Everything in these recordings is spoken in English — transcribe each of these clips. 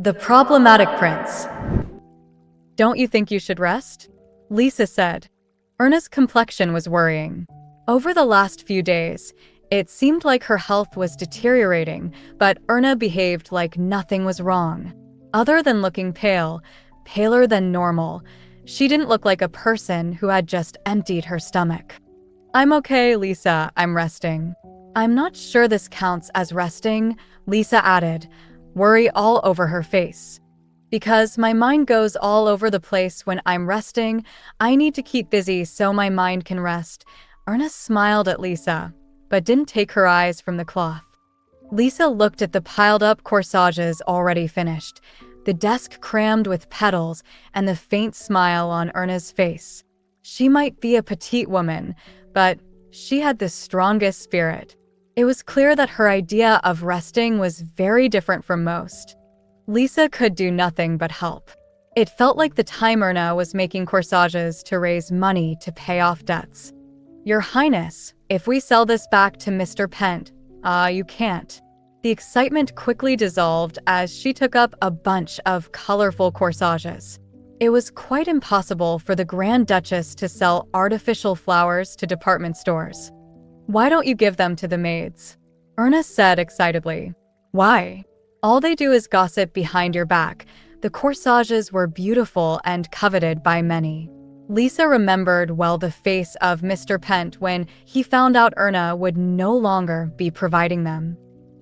The problematic prince. Don't you think you should rest? Lisa said. Erna's complexion was worrying. Over the last few days, it seemed like her health was deteriorating, but Erna behaved like nothing was wrong. Other than looking pale, paler than normal, she didn't look like a person who had just emptied her stomach. I'm okay, Lisa, I'm resting. I'm not sure this counts as resting, Lisa added, worry all over her face. Because my mind goes all over the place when I'm resting, I need to keep busy so my mind can rest. Erna smiled at Lisa, but didn't take her eyes from the cloth. Lisa looked at the piled-up corsages already finished, the desk crammed with petals, and the faint smile on Erna's face. She might be a petite woman, but she had the strongest spirit. It was clear that her idea of resting was very different from most. Lisa could do nothing but help. It felt like the time Erna was making corsages to raise money to pay off debts. Your Highness, if we sell this back to Mr. Pent, you can't. The excitement quickly dissolved as she took up a bunch of colorful corsages. It was quite impossible for the Grand Duchess to sell artificial flowers to department stores. Why don't you give them to the maids? Erna said excitedly. Why? All they do is gossip behind your back. The corsages were beautiful and coveted by many. Lisa remembered well the face of Mr. Pent when he found out Erna would no longer be providing them.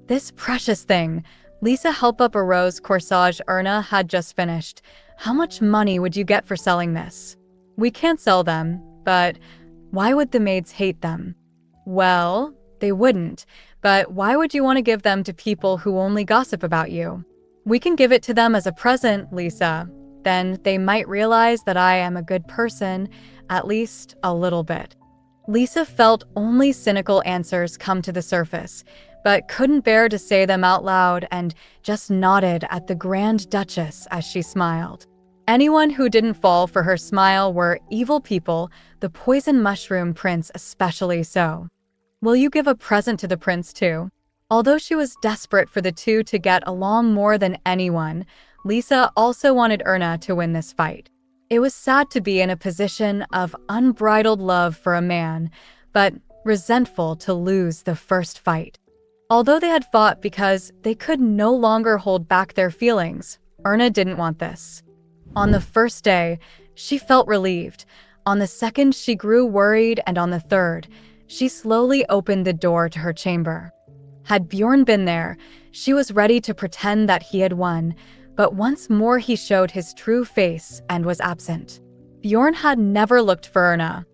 This precious thing. Lisa held up a rose corsage Erna had just finished. How much money would you get for selling this? We can't sell them, but why would the maids hate them? Well, they wouldn't, but why would you want to give them to people who only gossip about you? We can give it to them as a present, Lisa. Then they might realize that I am a good person, at least a little bit. Lisa felt only cynical answers come to the surface, but couldn't bear to say them out loud and just nodded at the Grand Duchess as she smiled. Anyone who didn't fall for her smile were evil people, the poison mushroom prince especially so. Will you give a present to the prince too? Although she was desperate for the two to get along more than anyone, Lisa also wanted Erna to win this fight. It was sad to be in a position of unbridled love for a man, but resentful to lose the first fight. Although they had fought because they could no longer hold back their feelings, Erna didn't want this. On the first day, she felt relieved. On the second, she grew worried, and on the third, she slowly opened the door to her chamber. Had Bjorn been there, she was ready to pretend that he had won, but once more he showed his true face and was absent. Bjorn had never looked for Erna.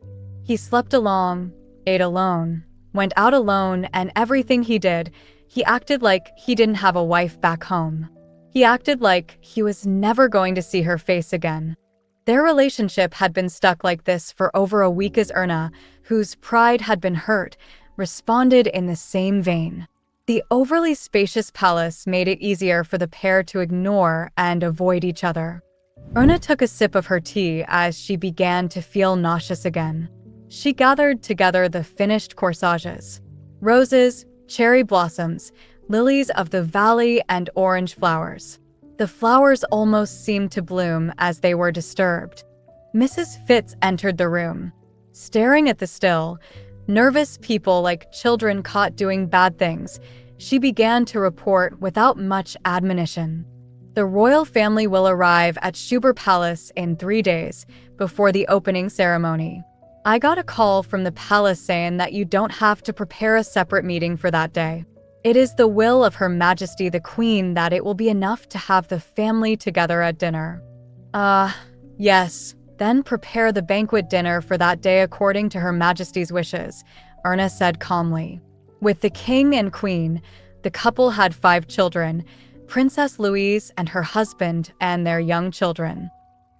He slept alone, ate alone, went out alone, and everything he did, he acted like he didn't have a wife back home. He acted like he was never going to see her face again. Their relationship had been stuck like this for over a week as Erna, whose pride had been hurt, responded in the same vein. The overly spacious palace made it easier for the pair to ignore and avoid each other. Erna took a sip of her tea as she began to feel nauseous again. She gathered together the finished corsages: roses, cherry blossoms, lilies of the valley, and orange flowers. The flowers almost seemed to bloom as they were disturbed. Mrs. Fitz entered the room. Staring at the still, nervous people like children caught doing bad things, she began to report without much admonition. The royal family will arrive at Schubert Palace in 3 days, before the opening ceremony. I got a call from the palace saying that you don't have to prepare a separate meeting for that day. It is the will of Her Majesty the Queen that it will be enough to have the family together at dinner. Yes, then prepare the banquet dinner for that day according to Her Majesty's wishes, Erna said calmly. With the king and queen, the couple had 5 children, Princess Louise and her husband and their young children.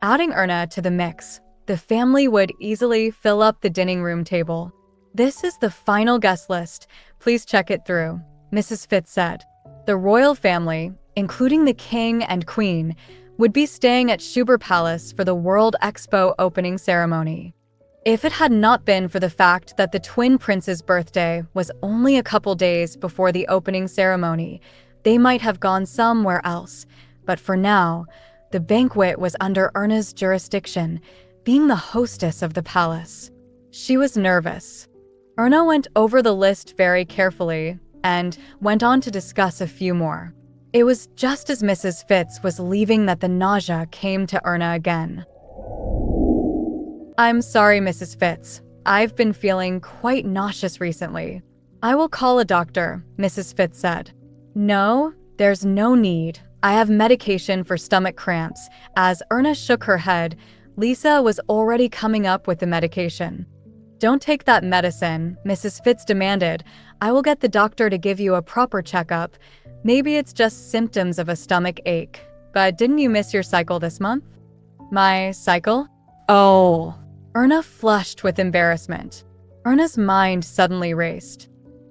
Adding Erna to the mix, the family would easily fill up the dining room table. This is the final guest list. Please check it through, Mrs. Fitz said. The royal family, including the king and queen, would be staying at Schubert Palace for the World Expo opening ceremony. If it had not been for the fact that the twin prince's birthday was only a couple days before the opening ceremony, they might have gone somewhere else, But for now, the banquet was under Erna's jurisdiction, being the hostess of the palace. She was nervous. Erna went over the list very carefully and went on to discuss a few more. It was just as Mrs. Fitz was leaving that the nausea came to Erna again. "I'm sorry, Mrs. Fitz. I've been feeling quite nauseous recently. I will call a doctor," Mrs. Fitz said. "No, there's no need. I have medication for stomach cramps." As Erna shook her head, Lisa was already coming up with the medication. "Don't take that medicine," Mrs. Fitz demanded. "I will get the doctor to give you a proper checkup. Maybe it's just symptoms of a stomach ache. But didn't you miss your cycle this month?" "My cycle? Oh." Erna flushed with embarrassment. Erna's mind suddenly raced.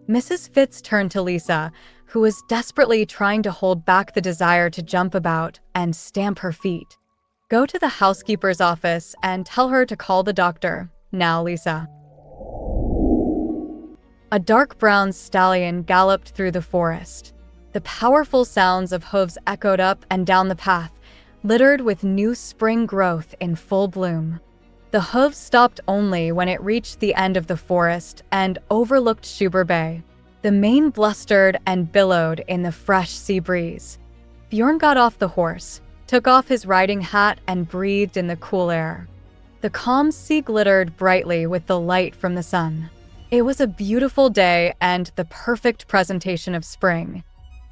Mrs. Fitz turned to Lisa, who was desperately trying to hold back the desire to jump about and stamp her feet. "Go to the housekeeper's office and tell her to call the doctor. Now, Lisa." A dark brown stallion galloped through the forest. The powerful sounds of hooves echoed up and down the path, littered with new spring growth in full bloom. The hooves stopped only when it reached the end of the forest and overlooked Shuber Bay. The mane blustered and billowed in the fresh sea breeze. Bjorn got off the horse, took off his riding hat, and breathed in the cool air. The calm sea glittered brightly with the light from the sun. It was a beautiful day and the perfect presentation of spring.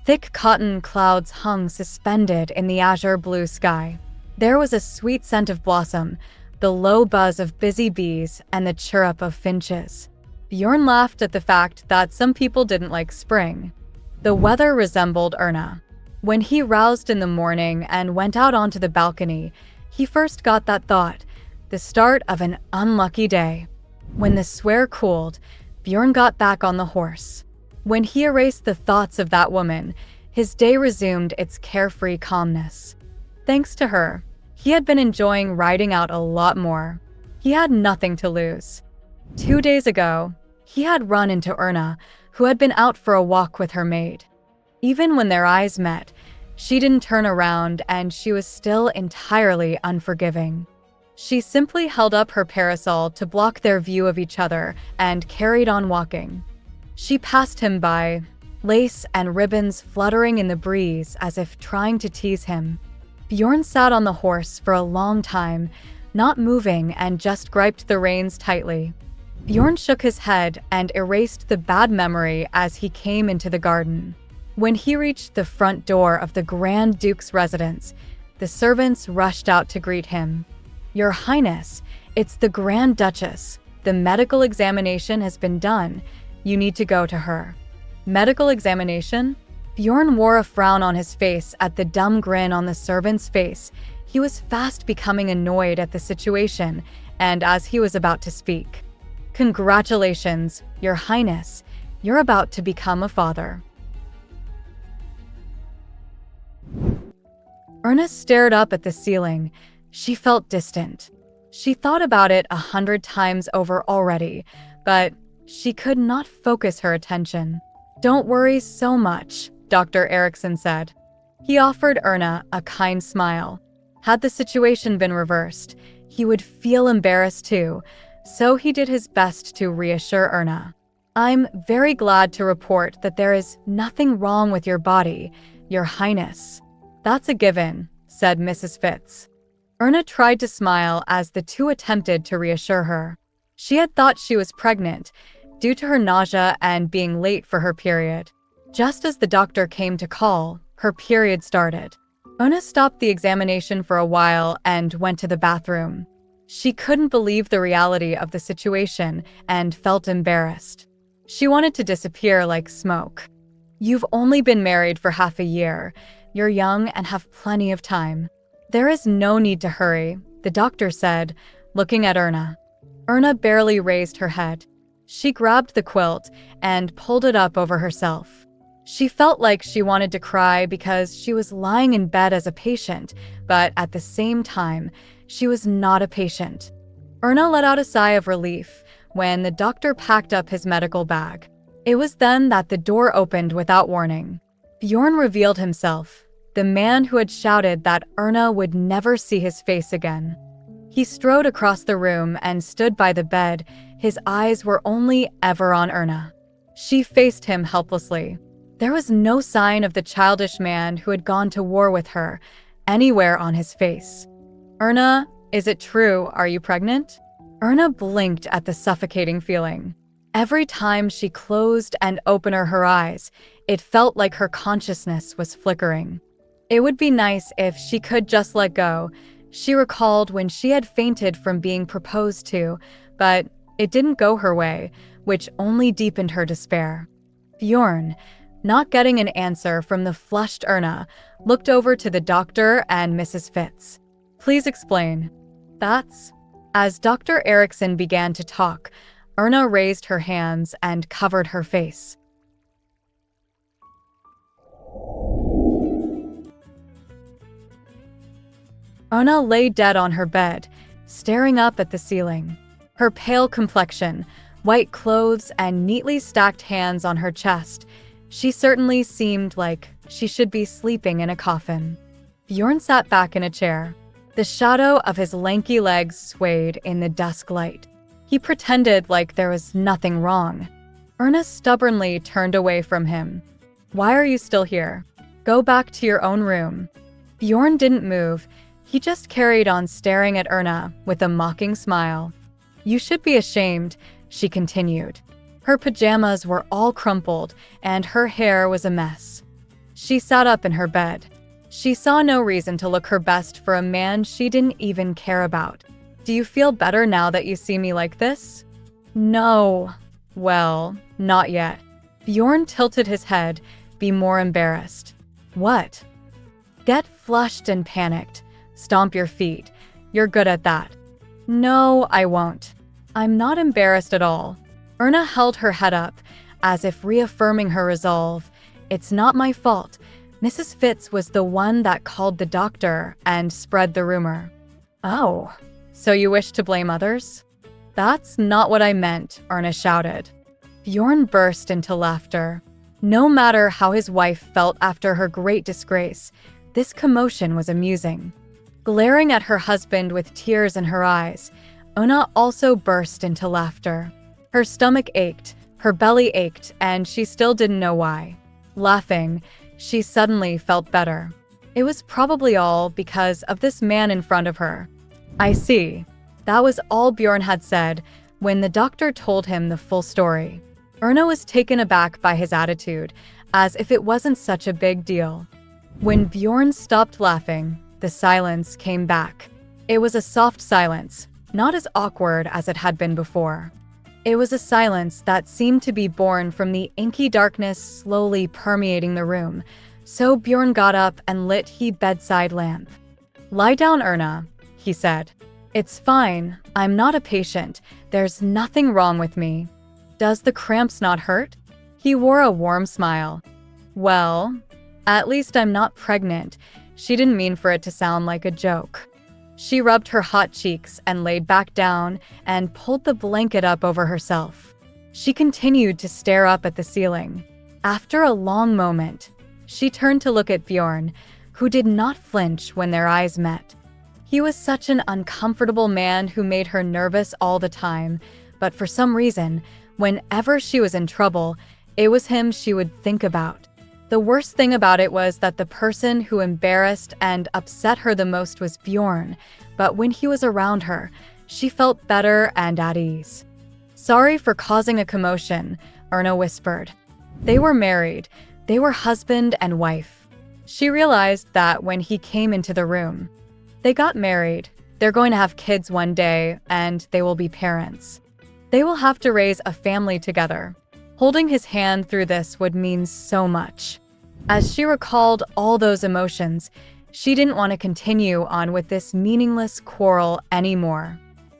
Thick cotton clouds hung suspended in the azure blue sky. There was a sweet scent of blossom, the low buzz of busy bees, and the chirrup of finches. Bjorn laughed at the fact that some people didn't like spring. The weather resembled Erna. When he roused in the morning and went out onto the balcony, he first got that thought, the start of an unlucky day. When the swear cooled, Bjorn got back on the horse. When he erased the thoughts of that woman, his day resumed its carefree calmness. Thanks to her, he had been enjoying riding out a lot more. He had nothing to lose. 2 days ago, he had run into Erna, who had been out for a walk with her maid. Even when their eyes met, she didn't turn around and she was still entirely unforgiving. She simply held up her parasol to block their view of each other and carried on walking. She passed him by, lace and ribbons fluttering in the breeze as if trying to tease him. Bjorn sat on the horse for a long time, not moving, and just griped the reins tightly. Bjorn shook his head and erased the bad memory as he came into the garden. When he reached the front door of the Grand Duke's residence, the servants rushed out to greet him. "Your Highness, it's the Grand Duchess. The medical examination has been done. You need to go to her." Medical examination? Bjorn wore a frown on his face at the dumb grin on the servant's face. He was fast becoming annoyed at the situation, and as he was about to speak, "Congratulations, Your Highness. You're about to become a father." Erna stared up at the ceiling. She felt distant. She thought about it 100 times over already, but she could not focus her attention. "Don't worry so much," Dr. Erickson said. He offered Erna a kind smile. Had the situation been reversed, he would feel embarrassed too, so he did his best to reassure Erna. "I'm very glad to report that there is nothing wrong with your body, Your Highness." "That's a given," said Mrs. Fitz. Erna tried to smile as the two attempted to reassure her. She had thought she was pregnant, due to her nausea and being late for her period. Just as the doctor came to call, her period started. Erna stopped the examination for a while and went to the bathroom. She couldn't believe the reality of the situation and felt embarrassed. She wanted to disappear like smoke. "You've only been married for half a year. You're young and have plenty of time. There is no need to hurry," the doctor said, looking at Erna. Erna barely raised her head. She grabbed the quilt and pulled it up over herself. She felt like she wanted to cry because she was lying in bed as a patient, but at the same time, she was not a patient. Erna let out a sigh of relief when the doctor packed up his medical bag. It was then that the door opened without warning. Bjorn revealed himself. The the man who had shouted that Erna would never see his face again. He strode across the room and stood by the bed. His eyes were only ever on Erna. She faced him helplessly. There was no sign of the childish man who had gone to war with her anywhere on his face. "Erna, is it true? Are you pregnant?" Erna blinked at the suffocating feeling. Every time she closed and opened her eyes, it felt like her consciousness was flickering. It would be nice if she could just let go. She recalled when she had fainted from being proposed to, but it didn't go her way, which only deepened her despair. Bjorn, not getting an answer from the flushed Erna, looked over to the doctor and Mrs. Fitz. "Please explain." As Dr. Erickson began to talk, Erna raised her hands and covered her face. Erna lay dead on her bed, staring up at the ceiling. Her pale complexion, white clothes, and neatly stacked hands on her chest, she certainly seemed like she should be sleeping in a coffin. Bjorn sat back in a chair. The shadow of his lanky legs swayed in the dusk light. He pretended like there was nothing wrong. Erna stubbornly turned away from him. "Why are you still here? Go back to your own room." Bjorn didn't move. He just carried on staring at Erna with a mocking smile. "You should be ashamed," she continued. Her pajamas were all crumpled and her hair was a mess. She sat up in her bed. She saw no reason to look her best for a man she didn't even care about. "Do you feel better now that you see me like this?" "No." "Well, not yet." Bjorn tilted his head, be more embarrassed. "What?" "Get flushed and panicked. Stomp your feet. You're good at that." "No, I won't." "I'm not embarrassed at all." Erna held her head up, as if reaffirming her resolve. "It's not my fault. Mrs. Fitz was the one that called the doctor and spread the rumor." "Oh, so you wish to blame others?" "That's not what I meant," Erna shouted. Bjorn burst into laughter. No matter how his wife felt after her great disgrace, this commotion was amusing. Glaring at her husband with tears in her eyes, Erna also burst into laughter. Her stomach ached, her belly ached, and she still didn't know why. Laughing, she suddenly felt better. It was probably all because of this man in front of her. "I see." That was all Bjorn had said when the doctor told him the full story. Erna was taken aback by his attitude, as if it wasn't such a big deal. When Bjorn stopped laughing, the silence came back. It was a soft silence, not as awkward as it had been before. It was a silence that seemed to be born from the inky darkness slowly permeating the room, so Bjorn got up and lit his bedside lamp. "Lie down, Erna," he said. "It's fine. I'm not a patient. There's nothing wrong with me. Does the cramps not hurt?" He wore a warm smile. "Well, at least I'm not pregnant." She didn't mean for it to sound like a joke. She rubbed her hot cheeks and laid back down and pulled the blanket up over herself. She continued to stare up at the ceiling. After a long moment, she turned to look at Bjorn, who did not flinch when their eyes met. He was such an uncomfortable man who made her nervous all the time, but for some reason, whenever she was in trouble, it was him she would think about. The worst thing about it was that the person who embarrassed and upset her the most was Bjorn, but when he was around her, she felt better and at ease. "Sorry for causing a commotion," Erna whispered. They were married. They were husband and wife. She realized that when he came into the room. They got married. They're going to have kids one day, and they will be parents. They will have to raise a family together. Holding his hand through this would mean so much. As she recalled all those emotions, she didn't want to continue on with this meaningless quarrel anymore.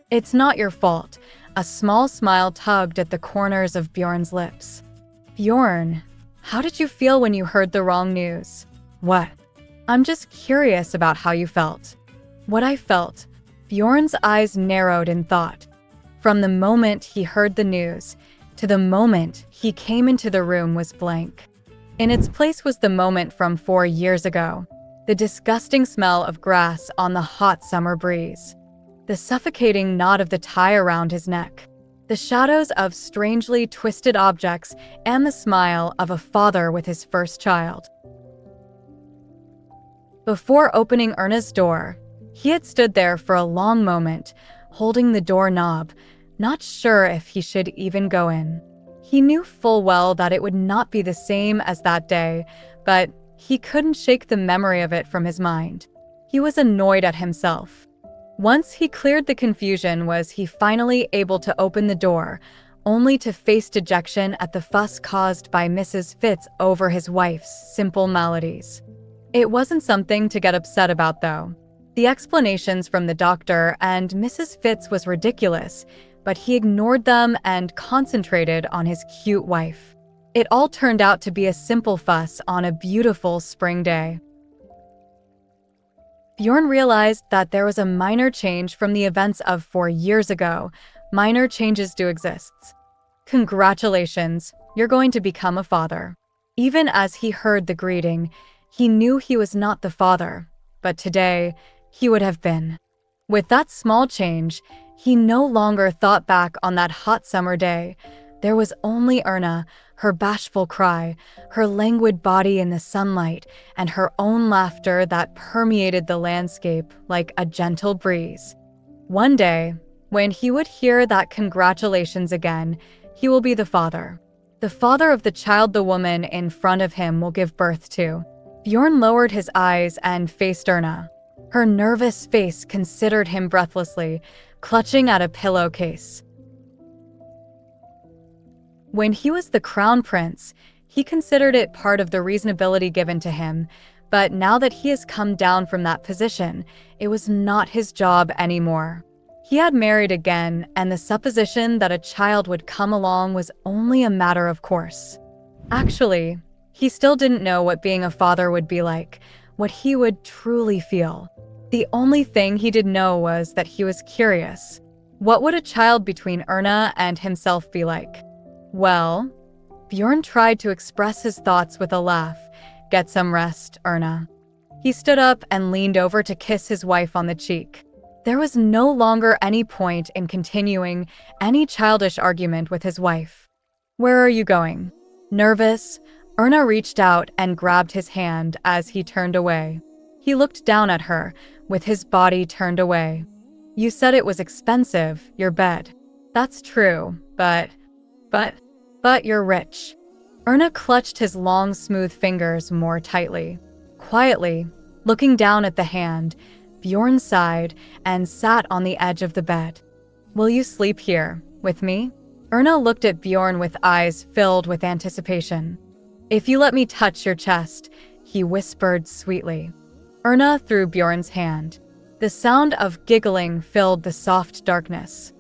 "It's not your fault." A small smile tugged at the corners of Bjorn's lips. "Bjorn, how did you feel when you heard the wrong news?" "What?" "I'm just curious about how you felt." "What I felt." Bjorn's eyes narrowed in thought. From the moment he heard the news to the moment he came into the room was blank. In its place was the moment from 4 years ago. the disgusting smell of grass on the hot summer breeze, the suffocating knot of the tie around his neck, the shadows of strangely twisted objects, and the smile of a father with his first child. Before opening Erna's door, he had stood there for a long moment, holding the doorknob, not sure if he should even go in. He knew full well that it would not be the same as that day, but he couldn't shake the memory of it from his mind. He was annoyed at himself. Once he cleared the confusion, was he finally able to open the door, only to face dejection at the fuss caused by Mrs. Fitz over his wife's simple maladies. It wasn't something to get upset about, though. The explanations from the doctor and Mrs. Fitz was ridiculous, but he ignored them and concentrated on his cute wife. It all turned out to be a simple fuss on a beautiful spring day. Bjorn realized that there was a minor change from the events of 4 years ago. Minor changes do exist. Congratulations, you're going to become a father. Even as he heard the greeting, he knew he was not the father, but today, he would have been. With that small change, he no longer thought back on that hot summer day. There was only Erna, her bashful cry, her languid body in the sunlight, and her own laughter that permeated the landscape like a gentle breeze. One day, when he would hear that congratulations again, he will be the father of the child the woman in front of him will give birth to. Bjorn lowered his eyes and faced Erna. Her nervous face considered him breathlessly, clutching at a pillowcase. When he was the crown prince, he considered it part of the reasonability given to him, but now that he has come down from that position, it was not his job anymore. He had married again, and the supposition that a child would come along was only a matter of course. Actually, he still didn't know what being a father would be like, what he would truly feel. The only thing he did know was that he was curious. What would a child between Erna and himself be like? Well, Bjorn tried to express his thoughts with a laugh. Get some rest, Erna. He stood up and leaned over to kiss his wife on the cheek. There was no longer any point in continuing any childish argument with his wife. Where are you going? Nervous, Erna reached out and grabbed his hand as he turned away. He looked down at her, with his body turned away. You said it was expensive, your bed. That's true, but you're rich. Erna clutched his long, smooth fingers more tightly. Quietly, looking down at the hand, Bjorn sighed and sat on the edge of the bed. Will you sleep here, with me? Erna looked at Bjorn with eyes filled with anticipation. If you let me touch your chest, he whispered sweetly. Erna threw Bjorn's hand. The sound of giggling filled the soft darkness.